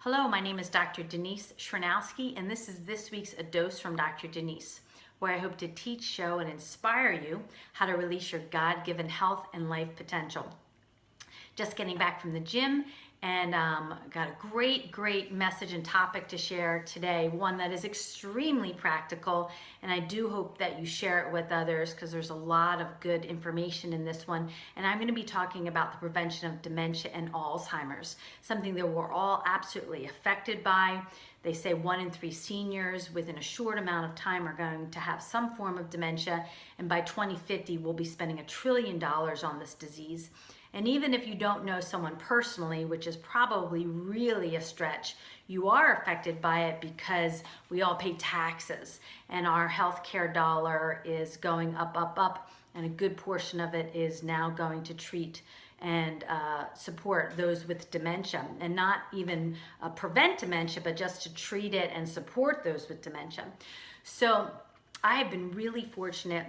Hello, my name is Dr. Denise Shranowski, and this is this week's A Dose from Dr. Denise, where I hope to teach, show, and inspire you how to release your God-given health and life potential. Just getting back from the gym and got a great message and topic to share today, one that is extremely practical, and I do hope that you share it with others because there's a lot of good information in this one. And I'm going to be talking about the prevention of dementia and Alzheimer's, something that we're all absolutely affected by. They say 1 in 3 seniors within a short amount of time are going to have some form of dementia, and by 2050 we'll be spending $1 trillion on this disease. And even if you don't know someone personally, which is probably really a stretch, you are affected by it because we all pay taxes and our healthcare dollar is going up, and a good portion of it is now going to treat and support those with dementia, and not even prevent dementia, but just to treat it and support those with dementia. So I have been really fortunate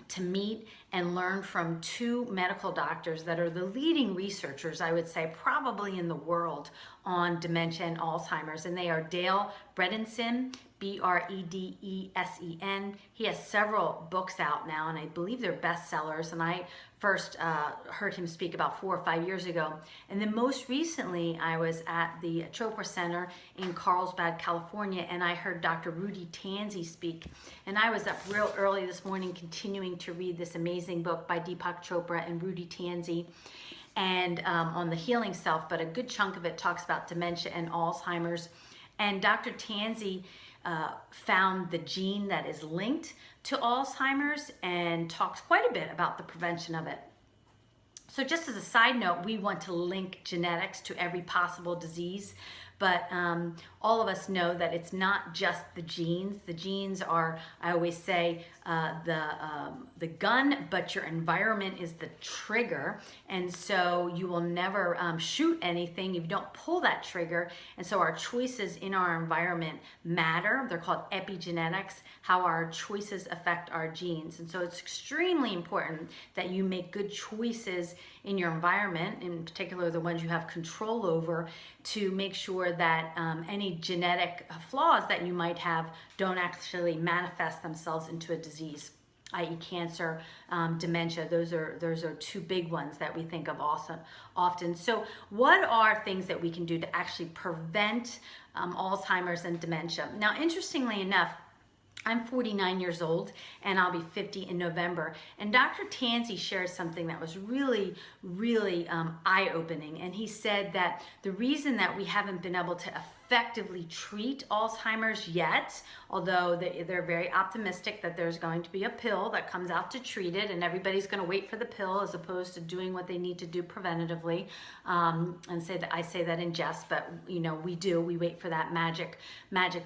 to meet and learn from 2 medical doctors that are the leading researchers, I would say, probably in the world on dementia and Alzheimer's, and they are Dale Bredesen, Bredesen. He has several books out now, and I believe they're bestsellers, and I first heard him speak about 4 or 5 years ago. And then most recently, I was at the Chopra Center in Carlsbad, California, and I heard Dr. Rudy Tanzi speak. And I was up real early this morning continuing to read this amazing book by Deepak Chopra and Rudy Tanzi, and on the healing self, but a good chunk of it talks about dementia and Alzheimer's. And Dr. Tanzi found the gene that is linked to Alzheimer's and talks quite a bit about the prevention of it. So just as a side note, we want to link genetics to every possible disease, but all of us know that it's not just the genes. The genes are, I always say, the gun, but your environment is the trigger. And so you will never shoot anything if you don't pull that trigger. And so our choices in our environment matter. They're called epigenetics, how our choices affect our genes. And so it's extremely important that you make good choices in your environment, in particular the ones you have control over, to make sure that any genetic flaws that you might have don't actually manifest themselves into a disease, i.e. cancer, dementia. Those are 2 big ones that we think of often. So what are things that we can do to actually prevent Alzheimer's and dementia? Now, interestingly enough, I'm 49 years old and I'll be 50 in November. And Dr. Tanzi shared something that was really eye-opening. And he said that the reason that we haven't been able to effectively treat Alzheimer's yet, although they're very optimistic that there's going to be a pill that comes out to treat it, and everybody's going to wait for the pill as opposed to doing what they need to do preventatively. And I say that in jest, but we wait for that magic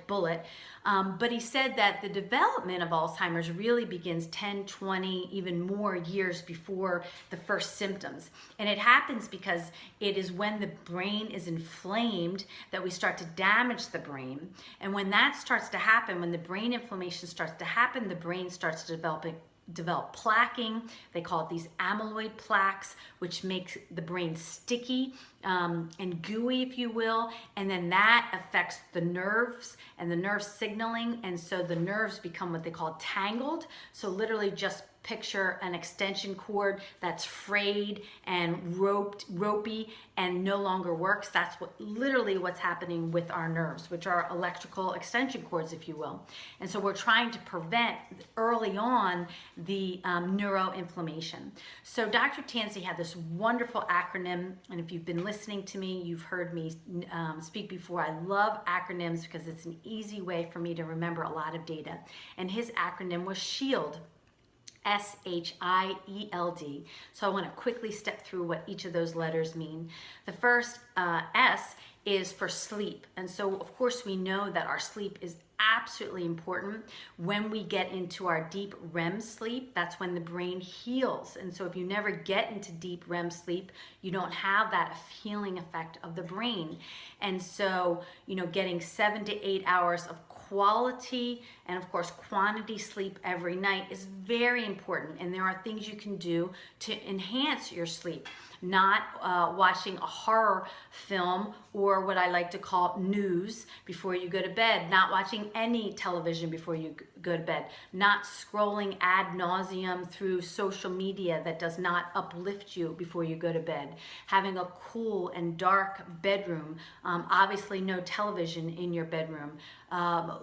bullet. But he said that the development of Alzheimer's really begins 10, 20, even more years before the first symptoms. And it happens because it is when the brain is inflamed that we start to damage the brain. And when that starts to happen, when the brain inflammation starts to happen, the brain starts to develop plaquing. They call it these amyloid plaques, which makes the brain sticky and gooey, if you will. And then that affects the nerves and the nerve signaling. And so the nerves become what they call tangled. So literally just picture an extension cord that's frayed and ropey and no longer works. That's literally what's happening with our nerves, which are electrical extension cords, if you will. And so we're trying to prevent early on the neuroinflammation. So Dr. Tanzi had this wonderful acronym, and if you've been listening to me, you've heard me speak before. I love acronyms because it's an easy way for me to remember a lot of data. And his acronym was SHIELD. SHIELD. So I want to quickly step through what each of those letters mean. The first S is for sleep. And so of course we know that our sleep is absolutely important. When we get into our deep REM sleep, that's when the brain heals. And so if you never get into deep REM sleep, you don't have that healing effect of the brain. And so, getting 7 to 8 hours of quality and of course quantity sleep every night is very important. And there are things you can do to enhance your sleep. not watching a horror film or what I like to call news before you go to bed, not watching any television before you go to bed, not scrolling ad nauseum through social media that does not uplift you before you go to bed, having a cool and dark bedroom, obviously no television in your bedroom,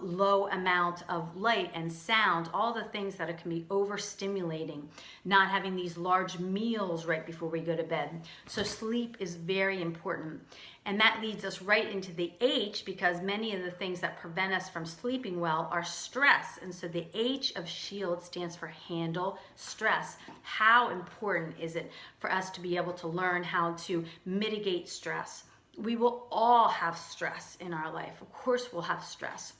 low amount of light and sound, all the things that can be overstimulating, not having these large meals right before we go to bed. So sleep is very important. And that leads us right into the H, because many of the things that prevent us from sleeping well are stress. And so the H of SHIELD stands for handle stress. How important is it for us to be able to learn how to mitigate stress? We will all have stress in our life. Of course, we'll have stress.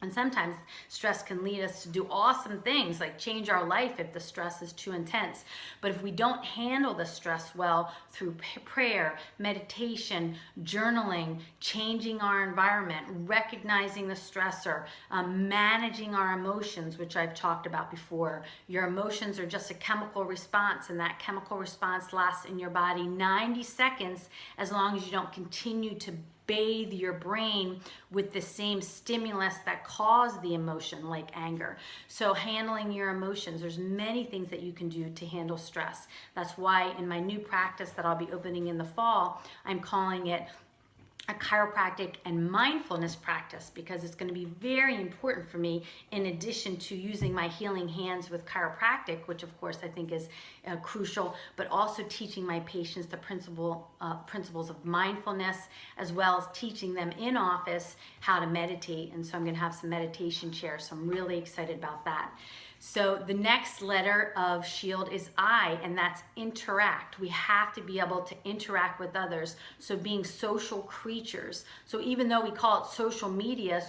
And sometimes stress can lead us to do awesome things like change our life if the stress is too intense. But if we don't handle the stress well through prayer, meditation, journaling, changing our environment, recognizing the stressor, managing our emotions, which I've talked about before. Your emotions are just a chemical response, and that chemical response lasts in your body 90 seconds as long as you don't continue to bathe your brain with the same stimulus that caused the emotion, like anger. So handling your emotions, there's many things that you can do to handle stress. That's why in my new practice that I'll be opening in the fall, I'm calling it a chiropractic and mindfulness practice, because it's going to be very important for me, in addition to using my healing hands with chiropractic, which of course I think is crucial, but also teaching my patients the principles of mindfulness, as well as teaching them in office how to meditate. And so I'm going to have some meditation chairs, so I'm really excited about that. So the next letter of SHIELD is I, and that's interact. We have to be able to interact with others. So being social creatures. So even though we call it social media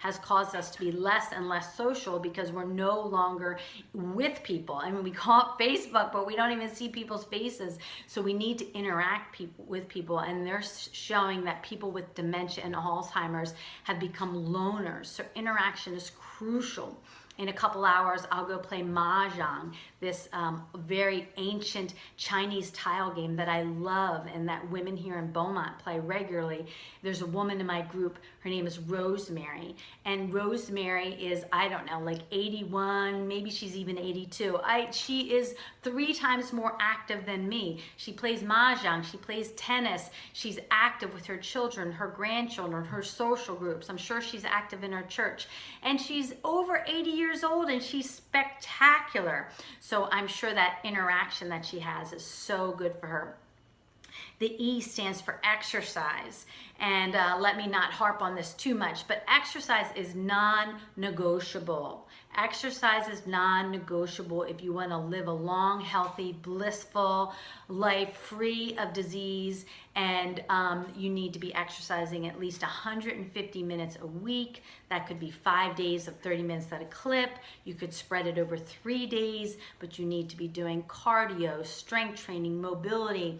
has caused us to be less and less social, because we're no longer with people. I mean, we call it Facebook, but we don't even see people's faces. So we need to interact with people, and they're showing that people with dementia and Alzheimer's have become loners. So interaction is crucial. In a couple hours, I'll go play Mahjong, this very ancient Chinese tile game that I love and that women here in Beaumont play regularly. There's a woman in my group, her name is Rosemary. And Rosemary is, I don't know, like 81, maybe she's even 82. She is 3 times more active than me. She plays Mahjong, she plays tennis, she's active with her children, her grandchildren, her social groups. I'm sure she's active in her church. And she's over 80 years old, and she's spectacular. So I'm sure that interaction that she has is so good for her. The E stands for exercise. And let me not harp on this too much, but exercise is non-negotiable. Exercise is non-negotiable if you want to live a long, healthy, blissful life free of disease, and you need to be exercising at least 150 minutes a week. That could be 5 days of 30 minutes at a clip. You could spread it over 3 days, but you need to be doing cardio, strength training, mobility,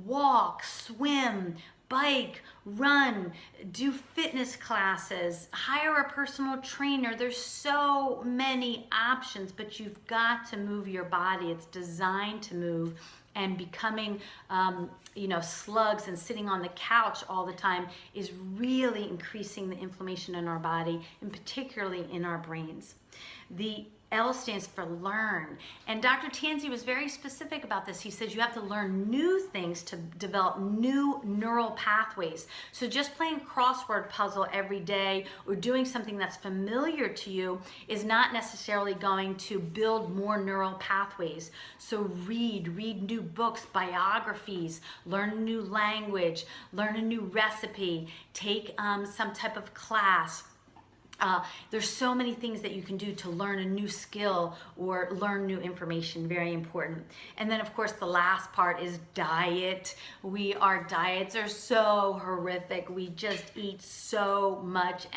walk, swim, bike, run, do fitness classes, hire a personal trainer. There's so many options, but you've got to move your body. It's designed to move, and becoming slugs and sitting on the couch all the time is really increasing the inflammation in our body, and particularly in our brains. The L stands for learn. And Dr. Tanzi was very specific about this. He says you have to learn new things to develop new neural pathways. So just playing crossword puzzle every day or doing something that's familiar to you is not necessarily going to build more neural pathways. So read new books, biographies, learn a new language, learn a new recipe, take some type of class. There's so many things that you can do to learn a new skill or learn new information. Very important. And then of course the last part is diet. Our diets are so horrific. We just eat so much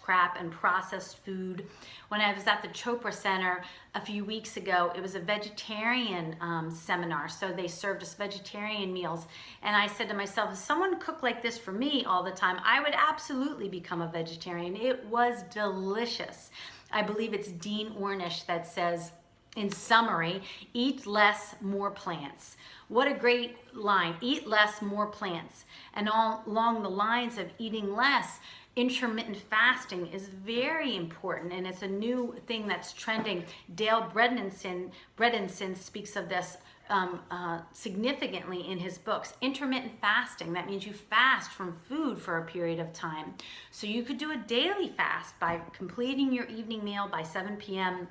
crap and processed food. When I was at the Chopra Center a few weeks ago, it was a vegetarian seminar. So they served us vegetarian meals. And I said to myself, if someone cooked like this for me all the time, I would absolutely become a vegetarian. It was delicious. I believe it's Dean Ornish that says, in summary, eat less, more plants. What a great line. Eat less, more plants. And all along the lines of eating less, intermittent fasting is very important, and it's a new thing that's trending. Dale Bredesen speaks of this significantly in his books. Intermittent fasting, that means you fast from food for a period of time. So you could do a daily fast by completing your evening meal by 7 p.m.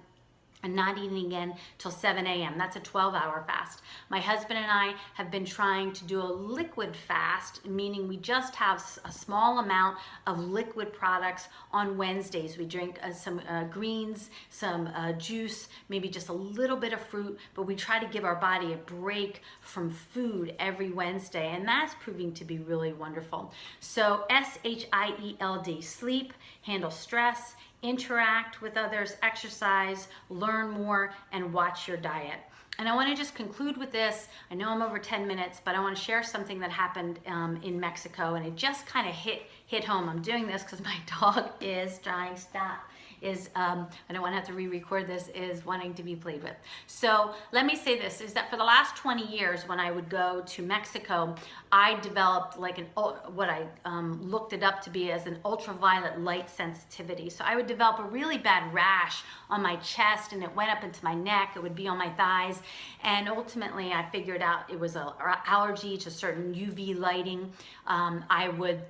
and not eating again till 7 a.m. That's a 12-hour fast. My husband and I have been trying to do a liquid fast, meaning we just have a small amount of liquid products on Wednesdays. We drink some greens, some juice, maybe just a little bit of fruit, but we try to give our body a break from food every Wednesday, and that's proving to be really wonderful. So SHIELD, sleep, handle stress, interact with others, exercise, learn more, and watch your diet. And I want to just conclude with this. I know I'm over 10 minutes, but I want to share something that happened in Mexico, and it just kind of hit home. I'm doing this because my dog is trying to stop. I don't want to have to re-record this, is wanting to be played with. So let me say this, is that for the last 20 years when I would go to Mexico, I developed like what I looked it up to be as an ultraviolet light sensitivity. So I would develop a really bad rash on my chest, and it went up into my neck, it would be on my thighs, and ultimately I figured out it was an allergy to certain UV lighting. I would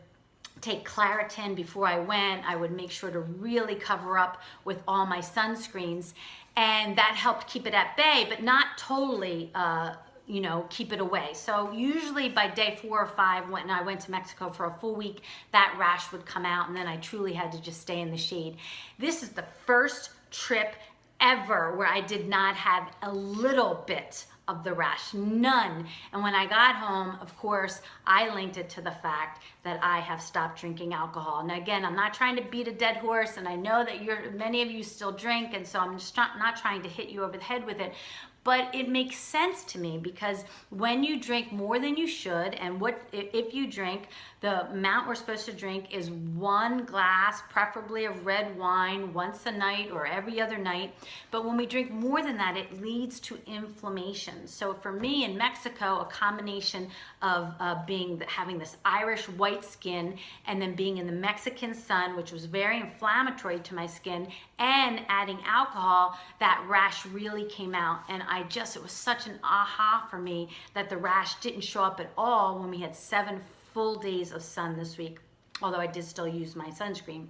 take Claritin before I went. I would make sure to really cover up with all my sunscreens, and that helped keep it at bay, but not totally keep it away. So usually by day 4 or 5, when I went to Mexico for a full week, that rash would come out, and then I truly had to just stay in the shade. This is the first trip ever where I did not have a little bit of the rash, none. And when I got home, of course, I linked it to the fact that I have stopped drinking alcohol. Now again, I'm not trying to beat a dead horse, and I know that many of you still drink, and so I'm just not trying to hit you over the head with it. But it makes sense to me, because when you drink more than you should, and if you drink, the amount we're supposed to drink is 1 glass, preferably of red wine, once a night or every other night. But when we drink more than that, it leads to inflammation. So for me in Mexico, a combination of having this Irish white skin, and then being in the Mexican sun, which was very inflammatory to my skin, and adding alcohol, that rash really came out. And it was such an aha for me that the rash didn't show up at all when we had 7 full days of sun this week, although I did still use my sunscreen.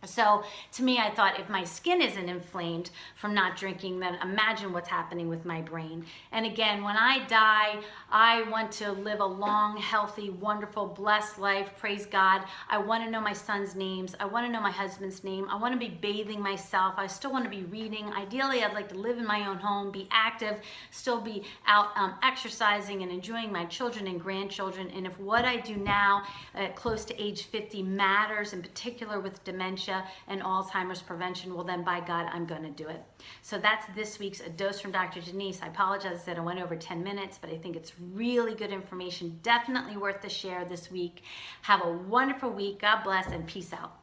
So to me, I thought, if my skin isn't inflamed from not drinking, then imagine what's happening with my brain. And again, when I die, I want to live a long, healthy, wonderful, blessed life. Praise God. I want to know my son's names. I want to know my husband's name. I want to be bathing myself. I still want to be reading. Ideally, I'd like to live in my own home, be active, still be out exercising and enjoying my children and grandchildren. And if what I do now at close to age 50 matters, in particular with dementia and Alzheimer's prevention, well then, by God, I'm going to do it. So that's this week's A Dose from Dr. Denise. I apologize that I went over 10 minutes, but I think it's really good information. Definitely worth the share this week. Have a wonderful week. God bless, and peace out.